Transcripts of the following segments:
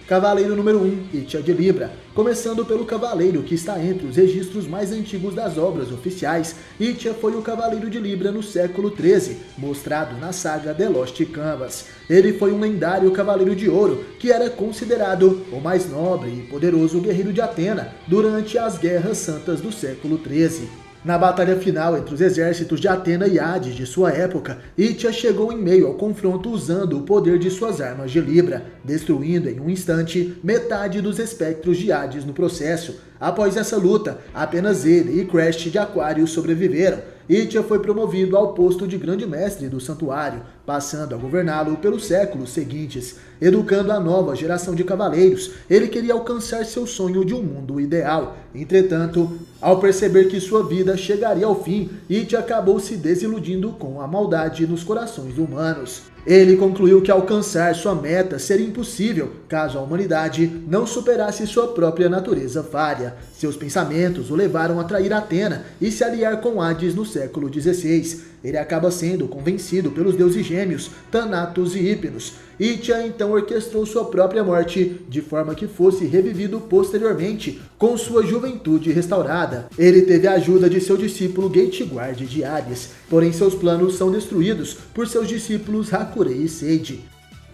Cavaleiro número 1, Itia de Libra. Começando pelo cavaleiro que está entre os registros mais antigos das obras oficiais, Itia foi o Cavaleiro de Libra no século XIII, mostrado na saga The Lost Canvas. Ele foi um lendário Cavaleiro de Ouro, que era considerado o mais nobre e poderoso guerreiro de Atena durante as Guerras Santas do século XIII. Na batalha final entre os exércitos de Atena e Hades de sua época, Itia chegou em meio ao confronto usando o poder de suas armas de Libra, destruindo em um instante metade dos espectros de Hades no processo. Após essa luta, apenas ele e Crash de Aquário sobreviveram. Itia foi promovido ao posto de Grande Mestre do Santuário, passando a governá-lo pelos séculos seguintes. Educando a nova geração de cavaleiros, ele queria alcançar seu sonho de um mundo ideal. Entretanto, ao perceber que sua vida chegaria ao fim, Itia acabou se desiludindo com a maldade nos corações humanos. Ele concluiu que alcançar sua meta seria impossível caso a humanidade não superasse sua própria natureza falha. Seus pensamentos o levaram a trair Atena e se aliar com Hades no século XVI. Ele acaba sendo convencido pelos deuses gêmeos, Thanatos e Hypnos. Itia então orquestrou sua própria morte, de forma que fosse revivido posteriormente, com sua juventude restaurada. Ele teve a ajuda de seu discípulo Gateguard de Hades, porém seus planos são destruídos por seus discípulos Hakurei e Seiji.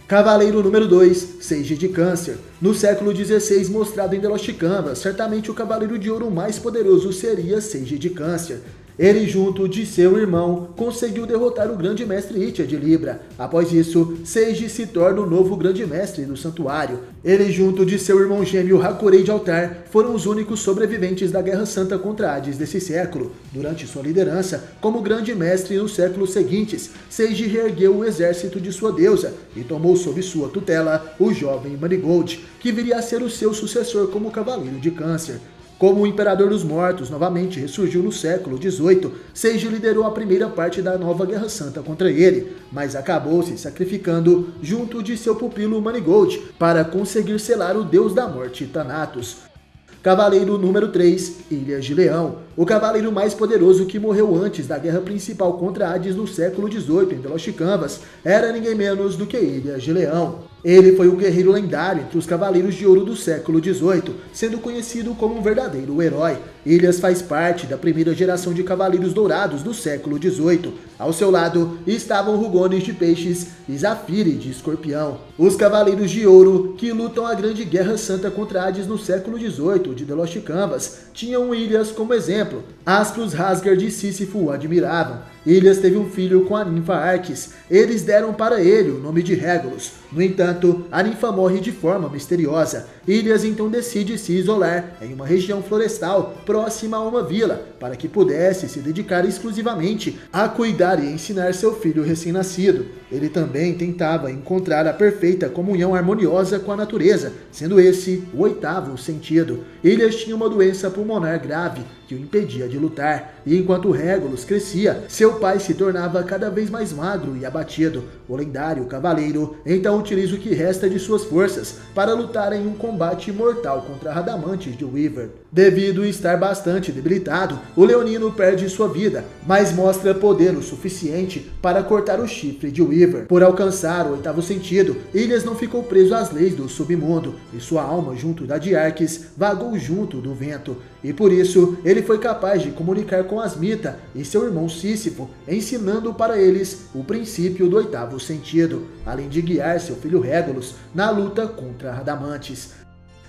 Cavaleiro número 2, Seiji de Câncer. No século XVI, mostrado em The Lost Canvas, certamente o Cavaleiro de Ouro mais poderoso seria Seiji de Câncer. Ele, junto de seu irmão, conseguiu derrotar o Grande Mestre Itia de Libra. Após isso, Seiji se torna o novo Grande Mestre do Santuário. Ele, junto de seu irmão gêmeo Hakurei de Altar, foram os únicos sobreviventes da Guerra Santa contra Hades desse século. Durante sua liderança, como Grande Mestre nos séculos seguintes, Seiji reergueu o exército de sua deusa e tomou sob sua tutela o jovem Manigold, que viria a ser o seu sucessor como Cavaleiro de Câncer. Como o Imperador dos Mortos novamente ressurgiu no século XVIII, Seiji liderou a primeira parte da nova Guerra Santa contra ele, mas acabou se sacrificando junto de seu pupilo Manigold para conseguir selar o deus da morte Thanatos. Cavaleiro número 3, Ilhas de Leão. O cavaleiro mais poderoso que morreu antes da guerra principal contra Hades no século XVIII em The Lost Canvas era ninguém menos do que Ilhas de Leão. Ele foi o guerreiro lendário entre os Cavaleiros de Ouro do século XVIII, sendo conhecido como um verdadeiro herói. Ilhas faz parte da primeira geração de Cavaleiros Dourados do século XVIII. Ao seu lado estavam Rugones de Peixes e Zafire de Escorpião. Os Cavaleiros de Ouro, que lutam a Grande Guerra Santa contra Hades no século XVIII de The Lost Canvas, tinham Ilhas como exemplo. Astros, Rasgard e Sísifo o admiravam. Ilhas teve um filho com a ninfa Arques. Eles deram para ele o nome de Regulus. No entanto, a ninfa morre de forma misteriosa. Ilhas então decide se isolar em uma região florestal próxima a uma vila, para que pudesse se dedicar exclusivamente a cuidar e ensinar seu filho recém-nascido. Ele também tentava encontrar a perfeita comunhão harmoniosa com a natureza, sendo esse o oitavo sentido. Ilhas tinha uma doença pulmonar grave que o impedia de lutar, e enquanto Regulus crescia, seu pai se tornava cada vez mais magro e abatido. O lendário cavaleiro então utiliza o que resta de suas forças para lutar em um combate mortal contra Radamantes de Weaver. Devido a estar bastante debilitado, o leonino perde sua vida, mas mostra poder o suficiente para cortar o chifre de Weaver. Por alcançar o oitavo sentido, Ilhas não ficou preso às leis do submundo, e sua alma, junto da de Arques, vagou junto do vento. E por isso, ele foi capaz de comunicar com Asmita e seu irmão Sísifo, ensinando para eles o princípio do oitavo sentido, além de guiar seu filho Regulus na luta contra Radamantes.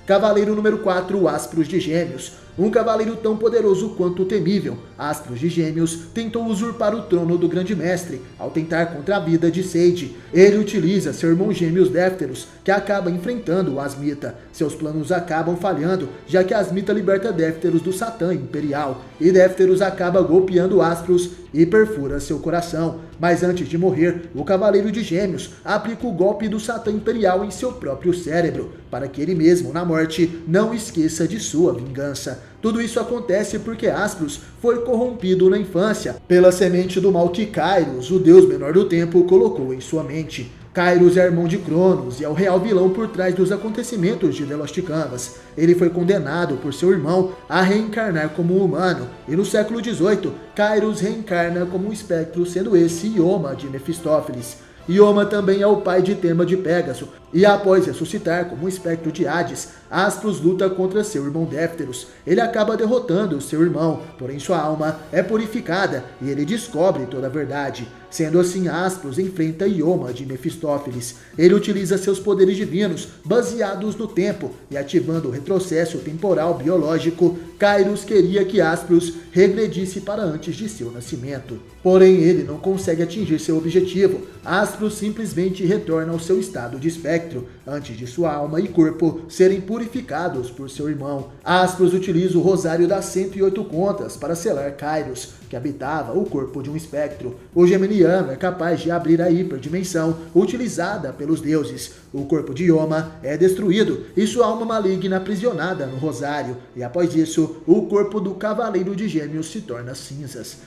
Cavaleiro número 4, Astros de Gêmeos. Um cavaleiro tão poderoso quanto temível, Astros de Gêmeos tentou usurpar o trono do Grande Mestre ao tentar contra a vida de Seiji. Ele utiliza seu irmão gêmeos Défteros, que acaba enfrentando o Asmita. Seus planos acabam falhando, já que Asmita liberta Défteros do Satã Imperial, e Défteros acaba golpeando Astros e perfura seu coração. Mas antes de morrer, o Cavaleiro de Gêmeos aplica o golpe do Satã Imperial em seu próprio cérebro, para que ele mesmo, na morte, não esqueça de sua vingança. Tudo isso acontece porque Astros foi corrompido na infância pela semente do mal que Kairos, o deus menor do tempo, colocou em sua mente. Kairos é irmão de Cronos e é o real vilão por trás dos acontecimentos de The Lost Canvas. Ele foi condenado por seu irmão a reencarnar como um humano, e no século XVIII, Kairos reencarna como um espectro, sendo esse Ioma de Mefistófeles. Ioma também é o pai de Tema de Pégaso, E após ressuscitar como um espectro de Hades, Aspros luta contra seu irmão Défteros. Ele acaba derrotando seu irmão, porém sua alma é purificada e ele descobre toda a verdade. Sendo assim, Aspros enfrenta Ioma de Mefistófeles. Ele utiliza seus poderes divinos, baseados no tempo, e ativando o retrocesso temporal biológico, Kairos queria que Aspros regredisse para antes de seu nascimento. Porém, ele não consegue atingir seu objetivo. Aspros simplesmente retorna ao seu estado de espectro, antes de sua alma e corpo serem purificados por seu irmão. Aspros utiliza o Rosário das 108 Contas para selar Kairos, que habitava o corpo de um espectro. O Geminiano é capaz de abrir a hiperdimensão utilizada pelos deuses. O corpo de Ioma é destruído e sua alma maligna aprisionada no Rosário, e após isso, o corpo do Cavaleiro de Gêmeos se torna cinzas.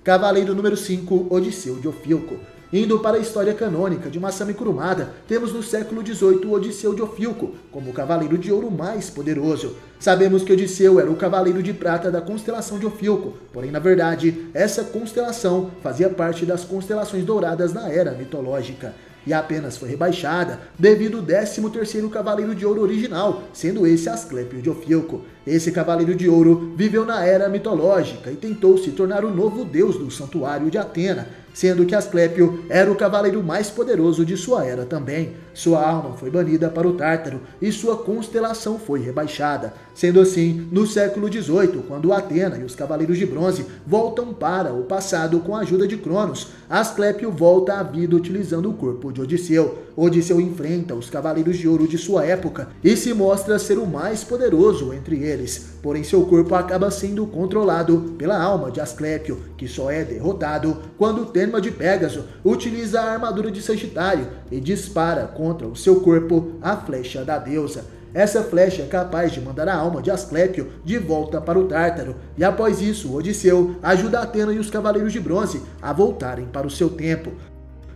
Cavaleiro número 5, Odisseu de Ofilco. Indo para a história canônica de Masami Kurumada, temos no século XVIII o Odisseu de Ofilco, como o cavaleiro de ouro mais poderoso. Sabemos que Odisseu era o cavaleiro de prata da constelação de Ofilco, porém na verdade, essa constelação fazia parte das constelações douradas na era mitológica, e apenas foi rebaixada devido ao 13º Cavaleiro de Ouro original, sendo esse Asclépio de Ofilco. Esse Cavaleiro de Ouro viveu na era mitológica e tentou se tornar o novo deus do santuário de Atena, sendo que Asclépio era o cavaleiro mais poderoso de sua era também. Sua alma foi banida para o Tártaro e sua constelação foi rebaixada. Sendo assim, no século XVIII, quando Atena e os Cavaleiros de Bronze voltam para o passado com a ajuda de Cronos, Asclépio volta à vida utilizando o corpo de Odisseu. Odisseu enfrenta os Cavaleiros de Ouro de sua época e se mostra ser o mais poderoso entre eles. Porém, seu corpo acaba sendo controlado pela alma de Asclépio, que só é derrotado quando Tenma de Pégaso utiliza a armadura de Sagitário e dispara contra o seu corpo a flecha da deusa. Essa flecha é capaz de mandar a alma de Asclépio de volta para o Tártaro, e após isso, Odisseu ajuda Atena e os Cavaleiros de Bronze a voltarem para o seu tempo.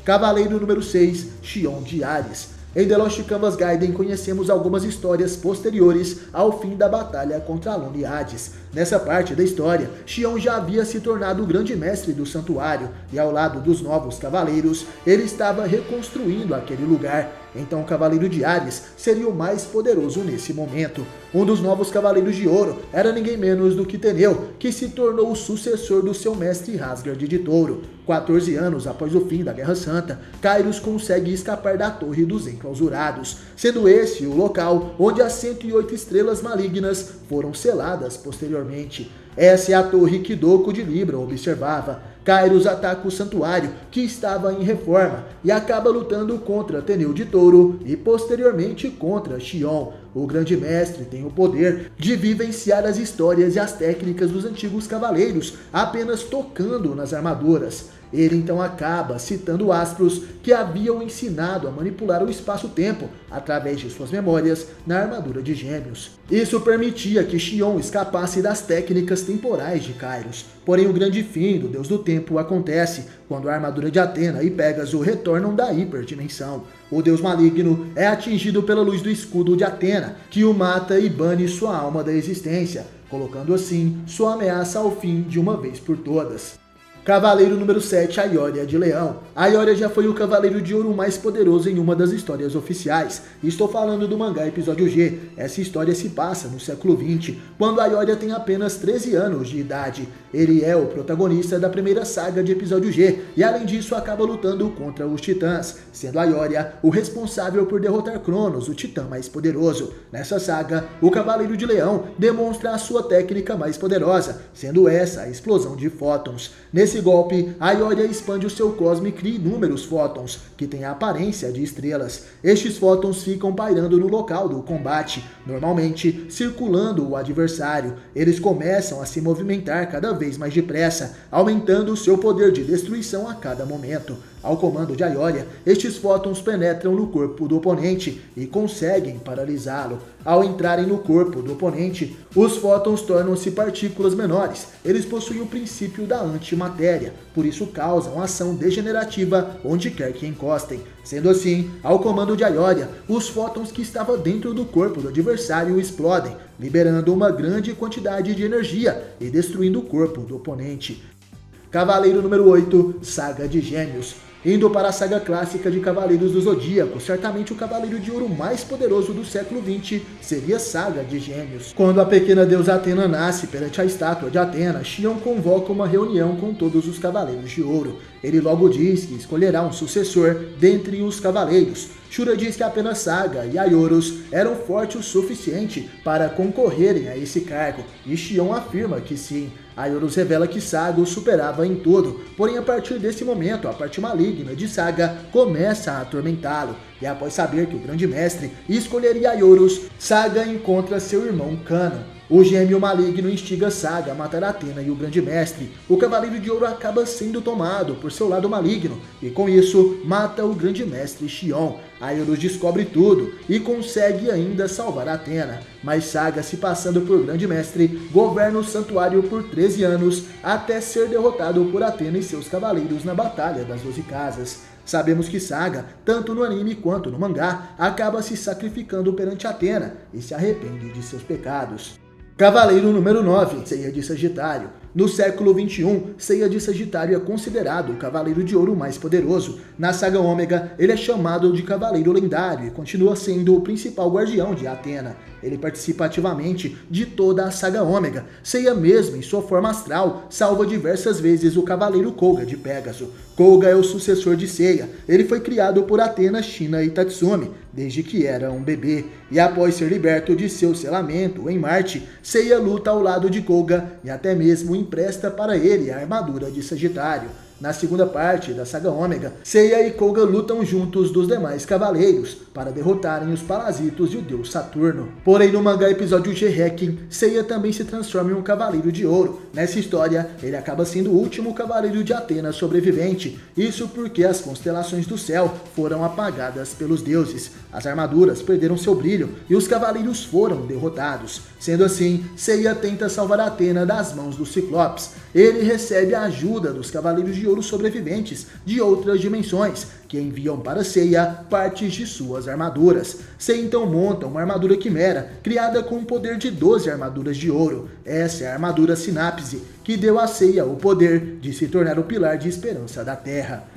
Cavaleiro número 6, Xion de Ares. Em The Lost Canvas Gaiden conhecemos algumas histórias posteriores ao fim da batalha contra Alun e Hades. Nessa parte da história, Xion já havia se tornado o grande mestre do santuário, e ao lado dos novos cavaleiros, ele estava reconstruindo aquele lugar. Então o Cavaleiro de Ares seria o mais poderoso nesse momento. Um dos novos Cavaleiros de Ouro era ninguém menos do que Teneu, que se tornou o sucessor do seu mestre Rasgard de Touro. 14 anos após o fim da Guerra Santa, Kairos consegue escapar da Torre dos Enclausurados, sendo esse o local onde as 108 estrelas malignas foram seladas posteriormente. Essa é a torre que Doku de Libra observava. Kairos ataca o santuário, que estava em reforma, e acaba lutando contra Teneu de Touro e posteriormente contra Xion. O grande mestre tem o poder de vivenciar as histórias e as técnicas dos antigos cavaleiros, apenas tocando nas armaduras. Ele então acaba citando Aspros, que haviam ensinado a manipular o espaço-tempo através de suas memórias na armadura de Gêmeos. Isso permitia que Xion escapasse das técnicas temporais de Kairos. Porém, o grande fim do Deus do Tempo acontece quando a armadura de Atena e Pégaso retornam da hiperdimensão. O Deus maligno é atingido pela luz do escudo de Atena, que o mata e bane sua alma da existência, colocando assim sua ameaça ao fim de uma vez por todas. Cavaleiro número 7, Aioria de Leão. Aioria já foi o Cavaleiro de Ouro mais poderoso em uma das histórias oficiais. Estou falando do mangá Episódio G. Essa história se passa no século XX, quando Aioria tem apenas 13 anos de idade. Ele é o protagonista da primeira saga de Episódio G, e além disso acaba lutando contra os Titãs, sendo Aioria o responsável por derrotar Cronos, o Titã mais poderoso. Nessa saga, o Cavaleiro de Leão demonstra a sua técnica mais poderosa, sendo essa a explosão de fótons. Nesse golpe, Aioria expande o seu cosmo e cria inúmeros fótons, que têm a aparência de estrelas. Estes fótons ficam pairando no local do combate, normalmente circulando o adversário. Eles começam a se movimentar cada vez mais depressa, aumentando o seu poder de destruição a cada momento. Ao comando de Aioria, estes fótons penetram no corpo do oponente e conseguem paralisá-lo. Ao entrarem no corpo do oponente, os fótons tornam-se partículas menores. Eles possuem o princípio da antimatéria, por isso causam ação degenerativa onde quer que encostem. Sendo assim, ao comando de Aioria, os fótons que estavam dentro do corpo do adversário explodem, liberando uma grande quantidade de energia e destruindo o corpo do oponente. Cavaleiro número 8, Saga de Gêmeos. Indo para a saga clássica de Cavaleiros do Zodíaco, certamente o Cavaleiro de Ouro mais poderoso do século XX seria a Saga de Gêmeos. Quando a pequena deusa Atena nasce perante a estátua de Atena, Xion convoca uma reunião com todos os Cavaleiros de Ouro. Ele logo diz que escolherá um sucessor dentre os cavaleiros. Shura diz que apenas Saga e Aioros eram fortes o suficiente para concorrerem a esse cargo, e Xion afirma que sim. Aioros revela que Saga o superava em tudo, porém a partir desse momento a parte maligna de Saga começa a atormentá-lo, e após saber que o grande mestre escolheria Aioros, Saga encontra seu irmão Kano. O gêmeo maligno instiga Saga a matar Atena e o grande mestre. O Cavaleiro de Ouro acaba sendo tomado por seu lado maligno e com isso mata o grande mestre Xion. Aioros descobre tudo e consegue ainda salvar Atena, mas Saga, se passando por grande mestre, governa o santuário por 13 anos até ser derrotado por Atena e seus cavaleiros na Batalha das 12 Casas. Sabemos que Saga, tanto no anime quanto no mangá, acaba se sacrificando perante Atena e se arrepende de seus pecados. Cavaleiro número 9, Seiya de Sagitário. No século XXI, Seiya de Sagitário é considerado o Cavaleiro de Ouro mais poderoso. Na saga Ômega, ele é chamado de Cavaleiro Lendário e continua sendo o principal guardião de Atena. Ele participa ativamente de toda a saga Ômega. Seiya mesmo, em sua forma astral, salva diversas vezes o Cavaleiro Koga de Pégaso. Koga é o sucessor de Seiya. Ele foi criado por Atena, China e Tatsumi, desde que era um bebê. E após ser liberto de seu selamento em Marte, Seiya luta ao lado de Koga e até mesmo empresta para ele a armadura de Sagitário. Na segunda parte da saga Ômega, Seiya e Koga lutam juntos dos demais cavaleiros para derrotarem os parasitos e o deus Saturno. Porém, no mangá episódio G-Requiem, Seiya também se transforma em um Cavaleiro de Ouro. Nessa história, ele acaba sendo o último Cavaleiro de Atena sobrevivente. Isso porque as constelações do céu foram apagadas pelos deuses. As armaduras perderam seu brilho e os cavaleiros foram derrotados. Sendo assim, Seiya tenta salvar Atena das mãos dos Ciclopes. Ele recebe a ajuda dos Cavaleiros de Ouro sobreviventes de outras dimensões, que enviam para Seiya partes de suas armaduras. Seiya então monta uma armadura quimera, criada com o poder de 12 armaduras de ouro. Essa é a armadura Sinapse, que deu a Seiya o poder de se tornar o pilar de esperança da Terra.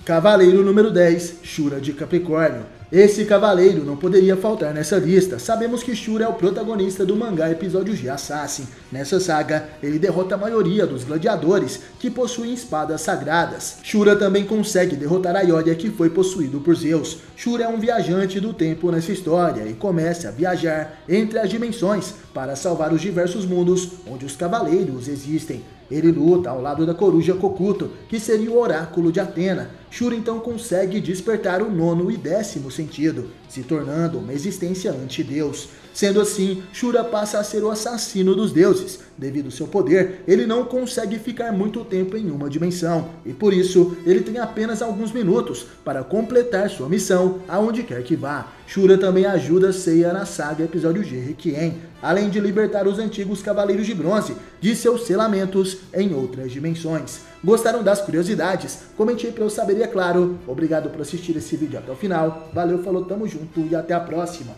Cavaleiro número 10, Shura de Capricórnio. Esse cavaleiro não poderia faltar nessa lista. Sabemos que Shura é o protagonista do mangá episódio G Assassin. Nessa saga, ele derrota a maioria dos gladiadores que possuem espadas sagradas. Shura também consegue derrotar Aioria, que foi possuído por Zeus. Shura é um viajante do tempo nessa história e começa a viajar entre as dimensões para salvar os diversos mundos onde os cavaleiros existem. Ele luta ao lado da coruja Kokuto, que seria o oráculo de Atena. Shura então consegue despertar o 9º e 10º sentido, se tornando uma existência anti-deus. Sendo assim, Shura passa a ser o assassino dos deuses. Devido ao seu poder, ele não consegue ficar muito tempo em uma dimensão, e por isso, ele tem apenas alguns minutos para completar sua missão aonde quer que vá. Shura também ajuda Seiya na saga episódio G Requiem, além de libertar os antigos Cavaleiros de Bronze de seus selamentos em outras dimensões. Gostaram das curiosidades? Comente aí para eu saber e é claro, obrigado por assistir esse vídeo até o final. Valeu, falou, tamo junto e até a próxima.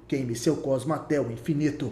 Queime seu cosmo até o infinito.